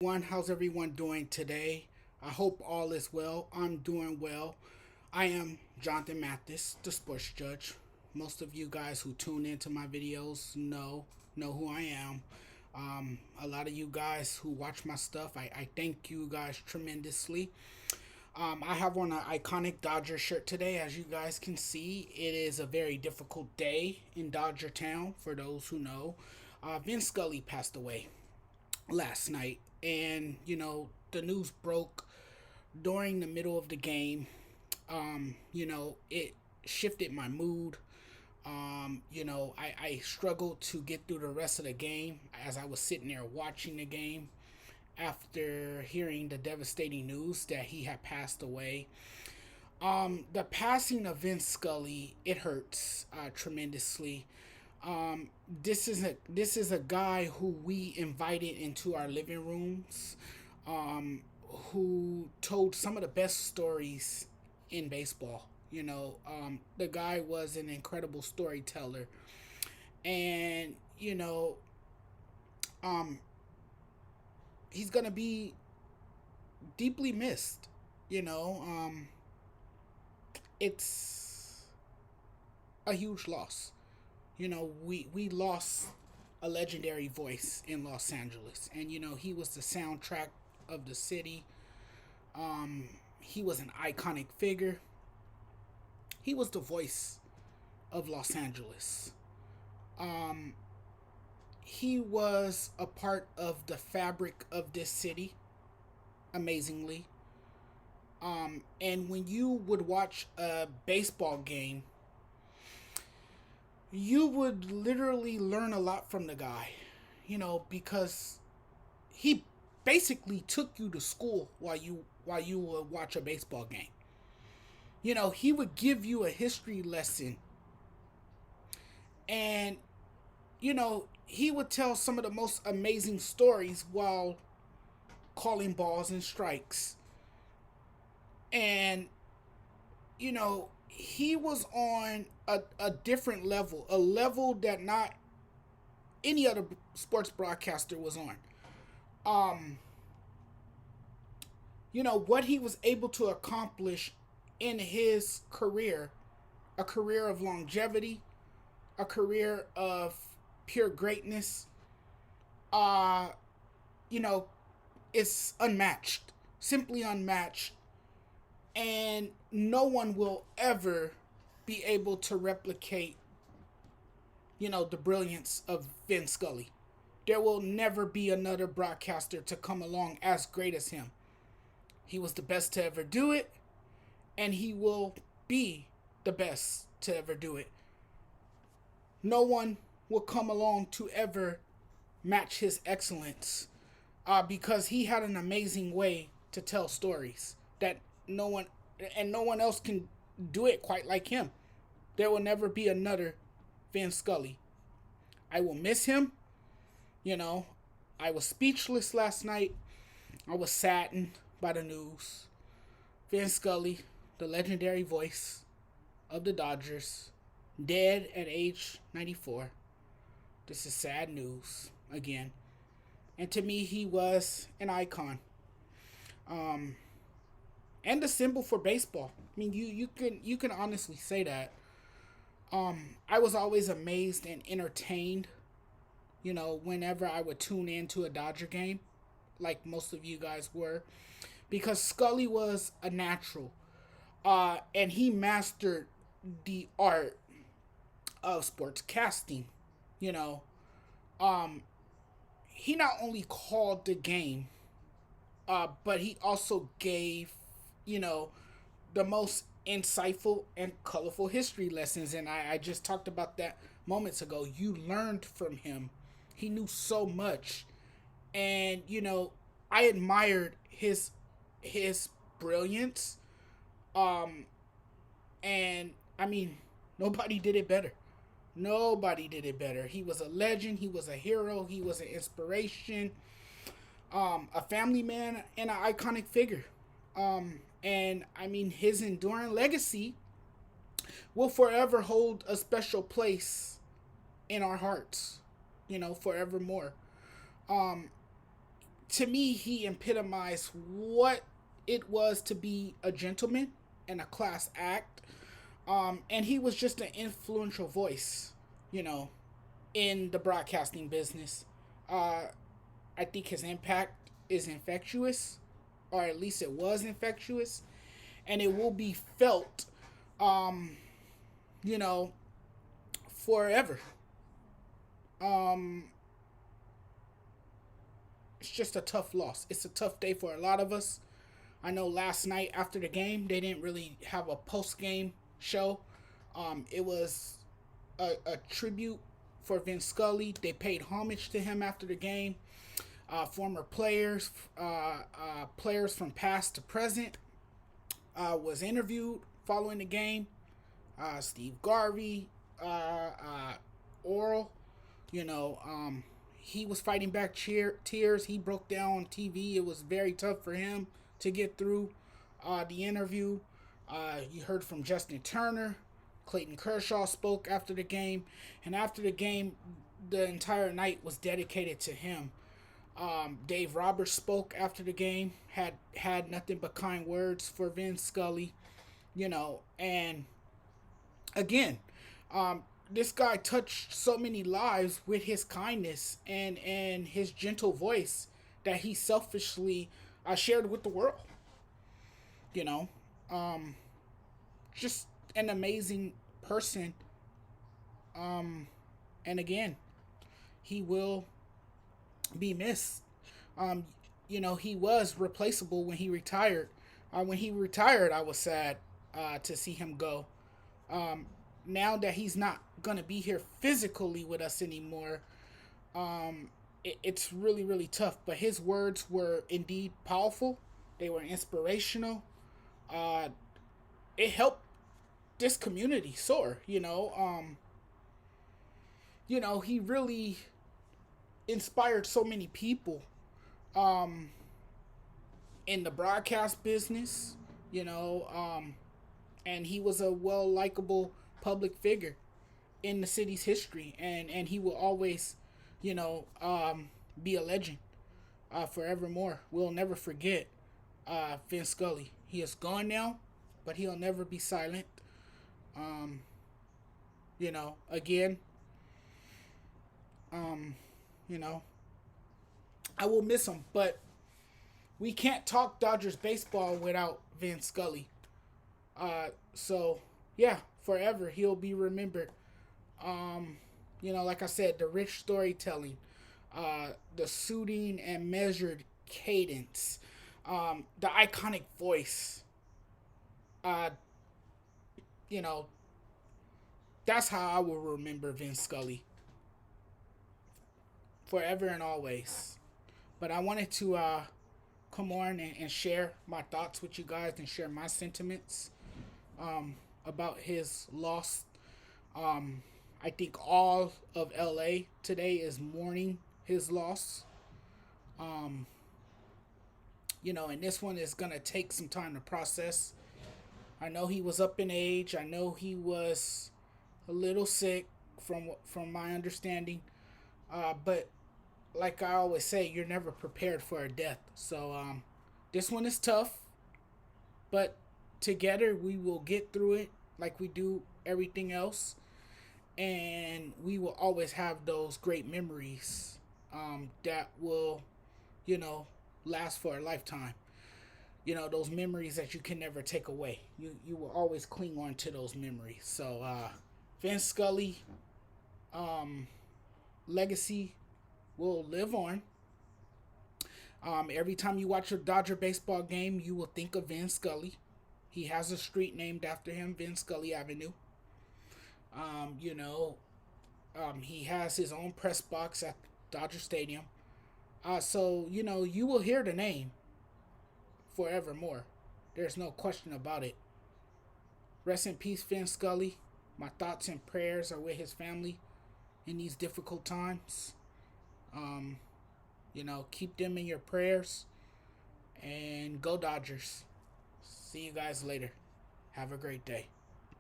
How's everyone doing today? I hope all is well. I'm doing well. I am Jonathan Mathis, the sports judge. Most of you guys who tune into my videos know who I am. A lot of you guys who watch my stuff, I thank you guys tremendously. I have on an iconic Dodger shirt today. As you guys can see, it is a very difficult day in Dodger Town. For those who know, Vin Scully passed away last night, and the news broke during the middle of the game. It shifted my mood. I struggled to get through the rest of the game as I was sitting there watching the game after hearing the devastating news that he had passed away. The passing of Vince Scully, it hurts tremendously. This is a guy who we invited into our living rooms, who told some of the best stories in baseball. The guy was an incredible storyteller, and um, he's gonna be deeply missed. You know, it's a huge loss. We lost a legendary voice in Los Angeles, and he was the soundtrack of the city. He was an iconic figure. He was the voice of Los Angeles. Um, he was a part of the fabric of this city, amazingly. And when you would watch a baseball game, you would literally learn a lot from the guy, because he basically took you to school while you would watch a baseball game. He would give you a history lesson, and he would tell some of the most amazing stories while calling balls and strikes. And he was on a different level, a level that not any other sports broadcaster was on. Um, what he was able to accomplish in his career, a career of longevity, a career of pure greatness, uh, you know, it's unmatched, simply unmatched, and no one will ever be able to replicate, the brilliance of Vin Scully. There will never be another broadcaster to come along as great as him. He was the best to ever do it, and he will be the best to ever do it. No one will come along to ever match his excellence, because he had an amazing way to tell stories that no one no one else can do it quite like him. There will never be another Vin Scully. I will miss him. You know, I was speechless last night. I was saddened by the news. Vin Scully, the legendary voice of the Dodgers, dead at age 94. This is sad news again. And to me, he was an icon. Um, and a symbol for baseball. I mean, you can honestly say that. I was always amazed and entertained, whenever I would tune into a Dodger game, like most of you guys were, because Scully was a natural, and he mastered the art of sports casting. You know, um, he not only called the game, but he also gave, you know, the most insightful and colorful history lessons. And I just talked about that moments ago. You learned from him. He knew so much. And, I admired his brilliance. Um, and I mean, nobody did it better. Nobody did it better. He was a legend. He was a hero. He was an inspiration, a family man, and an iconic figure. And I mean, his enduring legacy will forever hold a special place in our hearts, forevermore. Um, to me, he epitomized what it was to be a gentleman and a class act. And he was just an influential voice, you know, in the broadcasting business. Uh, I think his impact is infectious, or at least it was infectious, and it will be felt, um, you know, forever. Um, it's just a tough loss. It's a tough day for a lot of us. I know last night after the game, they didn't really have a post game show. It was a tribute for Vin Scully. They paid homage to him after the game. Former players, players from past to present, was interviewed following the game. Steve Garvey, Oral, you know, he was fighting back tears. He broke down on TV. It was very tough for him to get through the interview. You heard from Justin Turner. Clayton Kershaw spoke after the game. And after the game, the entire night was dedicated to him. Dave Roberts spoke after the game, had nothing but kind words for Vin Scully, you know, and again, this guy touched so many lives with his kindness and his gentle voice that he selfishly shared with the world. You know, um, just an amazing person. And again, he will be missed. Um, you know, he was replaceable when he retired. When he retired, I was sad to see him go. Um, Now that he's not gonna be here physically with us anymore, it's really really tough. But his words were indeed powerful. They were inspirational. Uh, it helped this community soar. He really inspired so many people um, in the broadcast business. You know, and he was a well likable public figure in the city's history, and he will always, be a legend forevermore. We'll never forget Vin Scully. He is gone now, but he'll never be silent. Um, Again, um, you know, I will miss him, but we can't talk Dodgers baseball without Vin Scully. So yeah, forever he'll be remembered. Like I said, the rich storytelling, the soothing and measured cadence, the iconic voice. Uh, you know, that's how I will remember Vin Scully forever and always. But I wanted to come on and share my thoughts with you guys and share my sentiments about his loss. I think all of LA today is mourning his loss. Um, and this one is going to take some time to process. I know he was up in age. I know he was a little sick from my understanding. But like I always say, you're never prepared for a death. So this one is tough, but together we will get through it like we do everything else, and we will always have those great memories that will, last for a lifetime. Those memories that you can never take away. You will always cling on to those memories. So Vince Scully legacy will live on. Every time you watch a Dodger baseball game, you will think of Vin Scully. He has a street named after him, Vin Scully Avenue. He has his own press box at Dodger Stadium. So you will hear the name forevermore. There's no question about it. Rest in peace, Vin Scully. My thoughts and prayers are with his family in these difficult times. Keep them in your prayers. And go Dodgers. See you guys later. Have a great day.